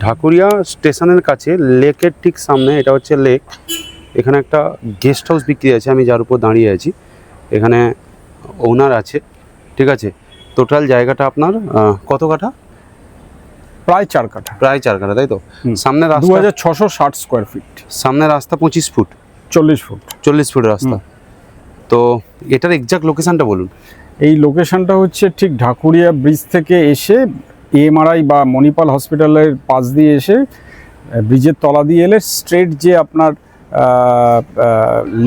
ঢাকুরিয়া স্টেশনের কাছে লেকের ঠিক সামনে, এটা হচ্ছে লেক। এখানে একটা গেস্ট হাউস বিক্রি আছে, আমি যার উপর দাঁড়িয়ে আছি। এখানে ওনার আছে, ঠিক আছে। টোটাল জায়গাটা আপনার কত কাঠা? প্রায় 4 কাঠা। প্রায় 4 কাঠা, তাই তো? সামনে রাস্তা 2660 স্কোয়ার ফিট। সামনে রাস্তা 25 ফুট, 40 ফুট, 40 ফুটের রাস্তা। তো এটার এক্সাক্ট লোকেশনটা বলুন। এই লোকেশনটা হচ্ছে ঠিক ঢাকুরিয়া ব্রিজ থেকে এসে এমআরআই বা মণিপাল হসপিটালের পাশ দিয়ে এসে ব্রিজের তলা দিয়ে এলে স্ট্রেট যে আপনার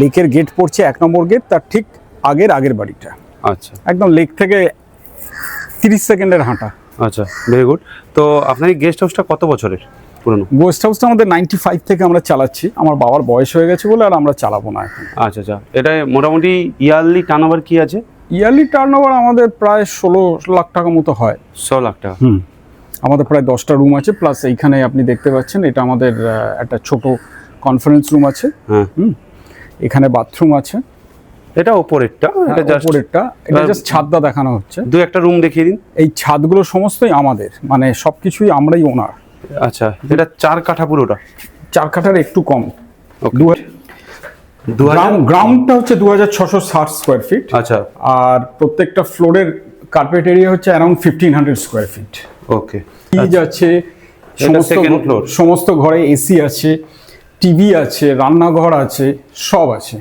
লেকের গেট পড়ছে, 1 নম্বর গেট, তার ঠিক আগের বাড়িটা। আচ্ছা, একদম লেক থেকে 30 সেকেন্ডের হাঁটা। আচ্ছা, ভেরি গুড। তো আপনার এই গেস্ট হাউসটা কত বছরের পুরনো? গেস্ট হাউসটা আমাদের 95 থেকে আমরা চালাচ্ছি। আমার বাবার বয়স হয়ে গেছে বলে আর আমরা চালাবো না এখন। আচ্ছা আচ্ছা, এটা মোটামুটি ইয়ারলি টার্নওভার কি আছে? ইয়ারলি টার্নওভার আমাদের প্রায় 16 লাখ টাকা মতো হয়। 100 লাখ টাকা। আমাদের প্রায় 10টা রুম আছে, প্লাস এইখানে আপনি দেখতে পাচ্ছেন এটা আমাদের একটা ছোট কনফারেন্স রুম আছে। হ্যাঁ, এখানে বাথরুম আছে। এটা ওপরেরটা, এটা জাস্ট উপরেরটা, এটা জাস্ট ছাদটা দেখানো হচ্ছে। দু একটা রুম দেখিয়ে দিন। এই ছাদগুলো সমস্তই আমাদের, মানে সবকিছুই আমরাই ওনার। আচ্ছা, এটা 4 কাঠা পুরোটা? 4 কাঠার একটু কম। Okay. গ্রাউন্ডটা হচ্ছে 2660 স্কোয়ার ফিট। আচ্ছা, আর প্রত্যেকটা ফ্লোরের কার্পেট এরিয়া হচ্ছে অ্যারাউন্ড 1500 স্কোয়ার ফিট। ওকে। ফ্রিজ আছে, সেকেন্ড ফ্লোর। সমস্ত ঘরে এসি আছে, টিভি আছে, রান্নাঘর আছে, সব আছে।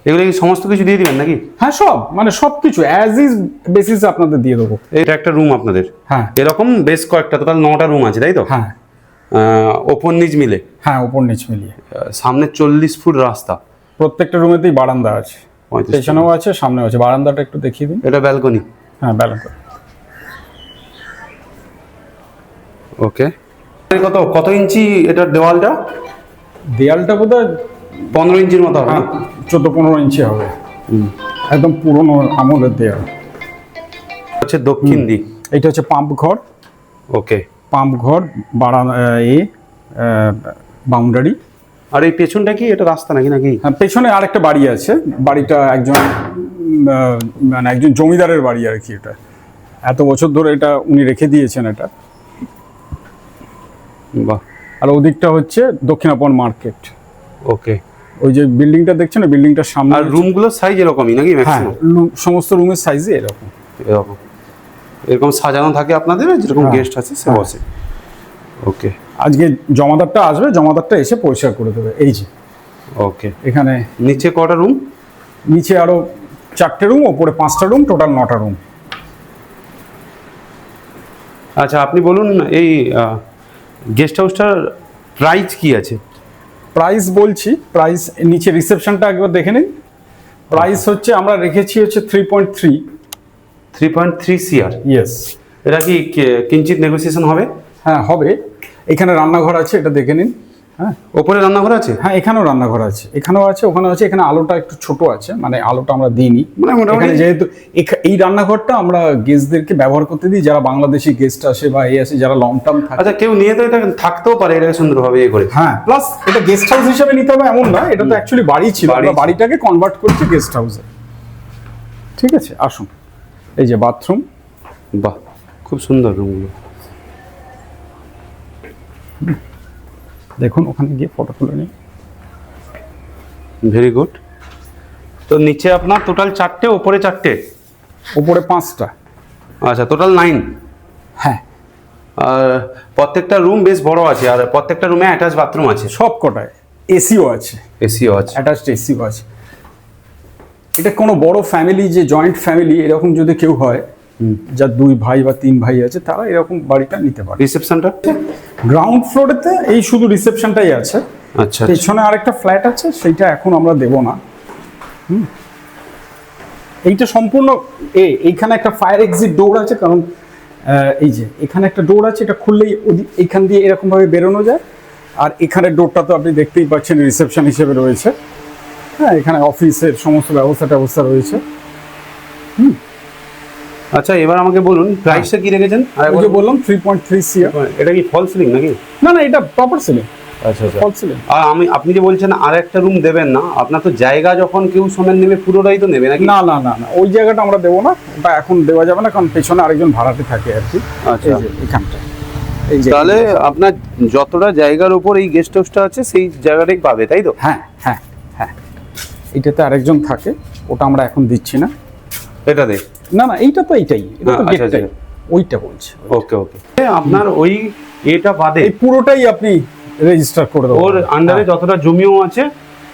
এগুলো কি সমস্ত কিছু দিয়ে দিবেন নাকি? হ্যাঁ, সব, মানে সবকিছু অ্যাজ ইজ বেসিস আপনাদের দিয়ে দেবো। এটা একটা রুম আপনাদের? হ্যাঁ, এরকম বেশ কয়েকটা, টোটাল 9টা রুম আছে, তাই তো? হ্যাঁ, ওপর নিচ মিলে? হ্যাঁ, ওপর নিচ মিলিয়ে। সামনে 40 ফুট রাস্তা, প্রত্যেকটা রুমেতেই বারান্দা আছে, 35 পেছনেও আছে, সামনেও আছে। বারান্দাটা একটু দেখিয়ে দিন। এটা ব্যালকনি? হ্যাঁ, ব্যালকনি। ওকে। কত ইঞ্চি এটার দেওয়ালটা? দেয়ালটা বোধহয় 15 ইঞ্চির মতো হবে। 14-15 ইঞ্চি হবে। একদম পুরনো আমলের দেয়াল। হচ্ছে দক্ষিণ দিক। এটা হচ্ছে পাম্প ঘর। ওকে। পাম্প ঘর, বাউন্ডারি। আর এই পেছনটা কি এটা রাস্তা নাকি? হ্যাঁ, পেছনে আরেকটা বাড়ি আছে। বাড়িটা একজন জমিদারের বাড়ি আর কি। এটা এত বছর ধরে এটা উনি রেখে দিয়েছেন এটা। বাহ। আর ওদিকটা হচ্ছে দক্ষিণাপন মার্কেট। ওকে। ওই যে বিল্ডিংটা দেখছেন, বিল্ডিংটার সামনে। আর রুমগুলোর সাইজ এরকমই নাকি? হ্যাঁ, সমস্ত রুমের সাইজই এরকম। এরকম সাজানো থাকে আপনাদের, যেরকম গেস্ট আছে সে বসে। ওকে। আজকে জমাদারটা আসবে, জমাদারটা এসে পরিষ্কার করে দেবে। এই যে। ওকে। এখানে নিচে কটা রুম? নিচে আরো 4টে রুম, ওপরে 5টা রুম, টোটাল 9টা রুম। আচ্ছা, আপনি বলুন এই গেস্ট হাউসটার প্রাইস কি আছে? প্রাইস বলছি, প্রাইস নিচে রিসেপশনটা একবার দেখে নিন। প্রাইস হচ্ছে আমরা রেখেছি হচ্ছে 3.3 সিআর। ইয়েস। এটা কি কিঞ্চিত নেগোসিয়েশন হবে? হ্যাঁ, হবে। এখানে রান্নাঘর আছে, এটা দেখে নিন। হ্যাঁ, ওপরে রান্নাঘর আছে? হ্যাঁ, এখানেও রান্নাঘর আছে, এখানেও আছে, ওখানেও আছে। এখানে আলোটা একটু ছোট আছে, মানে আলোটা আমরা দিইনি। এখানে যেহেতু এই রান্নাঘরটা আমরা গেস্টদেরকে ব্যবহার করতে দিই, যারা বাংলাদেশি গেস্ট আসে বা এই আসে, যারা লং টার্ম থাকে। আচ্ছা, কেউ নিয়ে তো এটা থাকতেও পারে, এটা সুন্দরভাবে এ করে। হ্যাঁ, প্লাস এটা গেস্ট হাউস হিসেবে নিতে হবে এমন না, এটা তো অ্যাকচুয়ালি বাড়ি ছিল, আমরা বাড়িটাকে কনভার্ট করছি গেস্ট হাউসে। ঠিক আছে, আসুন। এই যে বাথরুম। বাহ, খুব সুন্দর রুমগুলো। দেখুন, ওখানে গিয়ে ফটো তুলে নিন। Very good. তো নিচে আপনার টোটাল 4টে, ওপরে 4টে, উপরে 5টা। আচ্ছা, টোটাল 9। হ্যাঁ। আর প্রত্যেকটা রুম বেশ বড় আছে, আর প্রত্যেকটা রুমে অ্যাটাচ বাথরুম আছে। সব কটায় এসিও আছে। এসিও আছে, অ্যাটাচড এসিও আছে। এটা কোনো বড় ফ্যামিলি, যে জয়েন্ট ফ্যামিলি এরকম যদি কেউ হয়, যার 2 ভাই বা 3 ভাই আছে, তারা এরকম বাড়িটা নিতে পারে। রিসেপশনটা গ্রাউন্ড ফ্লোরেতে এই শুধু রিসেপশনটাই আছে। আচ্ছা। পেছনে আরেকটা ফ্ল্যাট আছে, সেইটা এখন আমরা দেব না। এইটা সম্পূর্ণ এইখানে একটা ফায়ার এক্সিট ডোর আছে, কারণ এই যে এখানে একটা ডোর আছে, এটা খুললেই এইখান দিয়ে এরকম ভাবে বেরোনো যায়। আর এখানে ডোরটা তো আপনি দেখতেই পাচ্ছেন রিসেপশন হিসেবে রয়েছে। হ্যাঁ, এখানে অফিসের সমস্ত ব্যবস্থা রয়েছে। আচ্ছা, এবার আমাকে বলুন প্রাইসটা কি রেখেছেন? ওই যে বললাম 3.3 সিআর। এটা কি ফল সিলিং নাকি? না, এটা প্রপার সিলিং। আচ্ছা আচ্ছা, ফল সিলিং। আর আপনি যে বলছেন আর একটা রুম দেবেন না, আপনার তো জায়গা যখন কেউ সমেত নেবে পুরোটাই তো নেবে নাকি? না, ওই জায়গাটা আমরা দেবো না, ওটা এখন দেওয়া যাবে না, কারণ পেছনে আরেকজন ভাড়াটে থাকে আর কি। আচ্ছা। এখানটা এই যে তাহলে আপনার যতটা জায়গার উপর এই গেস্ট হাউসটা আছে সেই জায়গাটাই পাবে, তাই তো? হ্যাঁ হ্যাঁ হ্যাঁ, এটাতে আরেকজন থাকে, ওটা আমরা এখন দিচ্ছি না। এটা দেখ। না না, এইটা তো এইটাই, এটা তো আচ্ছা, গেটটাই, ওইটা বলছি। ওকে ওকে। আপনার ওই এটা বাদে এই পুরোটাই আপনি রেজিস্টার করে দেবো। ওর আন্ডারে যতটা জমিও আছে,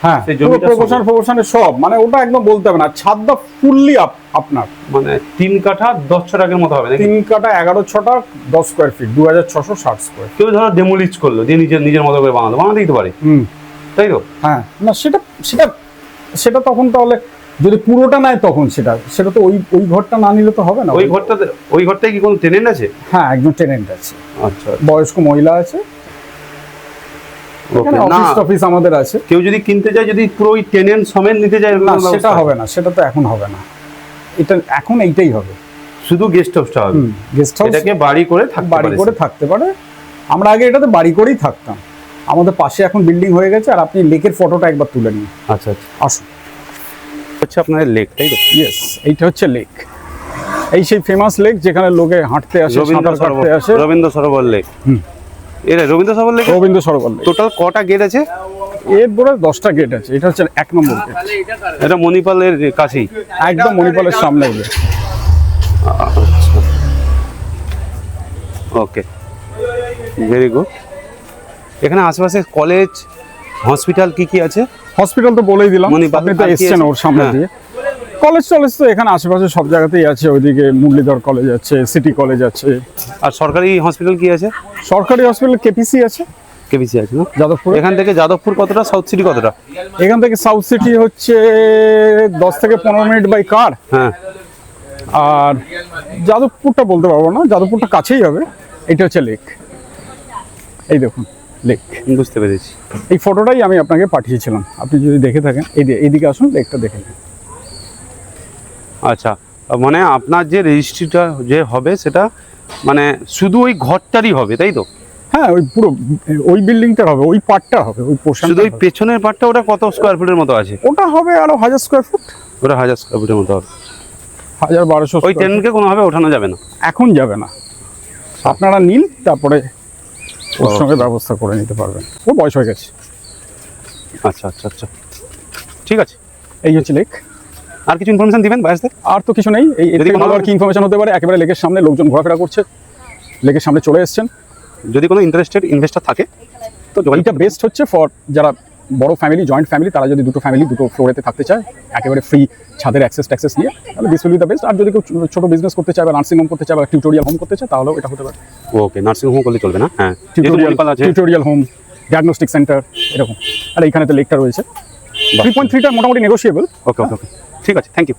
হ্যাঁ, সেই পুরো জমিটা প্রপোর্শনে সব, মানে ওটা একদম বলতে হবে না, ছাদটা ফুললি আপনার। মানে 3 কাঠা 10 ছটাকের মতো হবে নাকি? 3 কাঠা 11 ছটা 10 স্কোয়ার ফিট, 2660 স্কোয়ার। কেউ ধরো ডেমোলিজ করলো, দিয়ে নিজের মতো করে বানাতে দিতে পারে, তাই তো? হ্যাঁ, না সেটা সেটা সেটা তখন তাহলে যদি পুরোটা নেয় তখন সেটা তো ওই ঘরটা না নিলে তো হবে না। ওই ঘরটায় কি কোনো টেনেন্ট আছে? হ্যাঁ, একজন টেনেন্ট আছে, আচ্ছা, বয়স্ক মহিলা আছে। ওকে। না, অফিস আমাদের আছে। কেউ যদি কিনতে চায়, যদি পুরো ওই টেনেন্ট সমেত নিতে চায়, না সেটা হবে না, সেটা তো এখন হবে না, এটা এখন এইটাই হবে, শুধু গেস্ট হাউসটা হবে। গেস্ট হাউস এটাকে বাড়ি করে থাকতে পারে। আমরা আগে এটাতে বাড়ি করেই থাকতাম, আমাদের পাশে এখন বিল্ডিং হয়ে গেছে। আর আপনি লেকের ফটোটা একবার তুলে নিন। আচ্ছা আচ্ছা, আসুন। হচ্ছে আপনার লেক, তাই তো? ইয়েস, এইটা হচ্ছে লেক, এই সেই ফেমাস লেক যেখানে লোকে হাঁটতে আসে, সাঁতার কাটতে আসে। রবীন্দ্র সরোবর লেক। এটা Rabindra Sarobar lake. Rabindra Sarobar lake. Total কটা গেট আছে? এর পরে 10টা গেট আছে, এটা হচ্ছে 1 নম্বর গেট। এটা মণিপালের কাছেই, একদম মণিপালের সামনে গেট। ওকে, ভেরি গুড। এখানে আশেপাশে কলেজ, হসপিটাল কি আছে? হসপিটাল তো বলেই দিলাম, মণিপাল আপনি তো আর কি এসছেন আছে? ওর সামনে হ্যাঁ। দিয়ে। কলেজ তো এখানে আশেপাশে সব জায়গাতেই আছে, ওইদিকে মুরলীধর কলেজ আছে, সিটি কলেজ আছে। আর সরকারি হসপিটাল কি আছে? সরকারি হসপিটাল কেপিসি আছে, কেবিসি আছে না? যাদবপুর। এখান থেকে যাদবপুর কতটা, সাউথ সিটি কতটা? এখান থেকে সাউথ সিটি হচ্ছে 10 থেকে 15 মিনিট বাই কার। হ্যাঁ। আর যাদবপুরটা বলতে পারবো না, যাদবপুরটা কাছেই হবে। এটা হচ্ছে লেক, এই দেখুন লেক। বুঝতে পেরেছি। এই ফটোটাই আমি আপনাকে পাঠিয়েছিলাম, আপনি যদি দেখে থাকেন এইদিকে আসুন, লেকটা দেখে নিন। আচ্ছা, মানে আপনার যে রেজিস্ট্রিটা যে হবে সেটা মানে শুধু ওই ঘরটারই হবে, তাই তো? হ্যাঁ, ওই পুরো ওই বিল্ডিংটার হবে, ওই পার্টটা হবে, ওই পোর্শন। শুধু ওই পেছনের পার্টটা, ওটা কত স্কোয়ার ফুটের মতো আছে? ওটা হবে আরো 1000 স্কোয়ার ফুট। ওটা 1000 স্কোয়ার ফুটের মতো হবে। 1200। ওই টেন্টকে কোনোভাবে ওঠানো যাবে না? এখন যাবে না, আপনারা নিন, তারপরে ওর সঙ্গে ব্যবস্থা করে নিতে পারবেন। ও বয়স হয়ে গেছে। আচ্ছা আচ্ছা আচ্ছা, ঠিক আছে। এই হচ্ছে লেক। আর কিছু ইনফরমেশন দিবেন বায়াসতে? আর তো কিছু নেই। এই যদি ভালো আর কি ইনফরমেশন হতে পারে, একেবারে লেকের সামনে লোকজন ঘোরাফেরা করছে, লেকের সামনে চলে এসছেন। যদি কোনো ইন্টারেস্টেড ইনভেস্টর থাকে তো এইটা বেস্ট হচ্ছে ফর যারা বড় ফ্যামিলি, জয়েন্ট ফ্যামিলি, তারা যদি দুটো ফ্যামিলি দুটো ফ্লোরেতে থাকতে চায়, একেবারে ফ্রি ছাদের অ্যাক্সেস নিয়ে, তাহলে this will be the best. আর যদি কেউ ছোট বিজনেস করতে চায় বা নার্সিং হোম করতে চায় বা টিউটোরিয়াল হোম করতে চায়, তাহলেও এটা হতে পারে। ওকে, নার্সিং হোম করলে চলবে না? হ্যাঁ, টিউটোরিয়াল হোম, ডায়াগনস্টিক সেন্টার এরকম। আর এইখানে তো লেকটা রয়েছে। 3.3টা মোটামুটি নেগোশিয়েবল। ওকে ওকে ওকে, ঠিক আছে, থ্যাংক ইউ।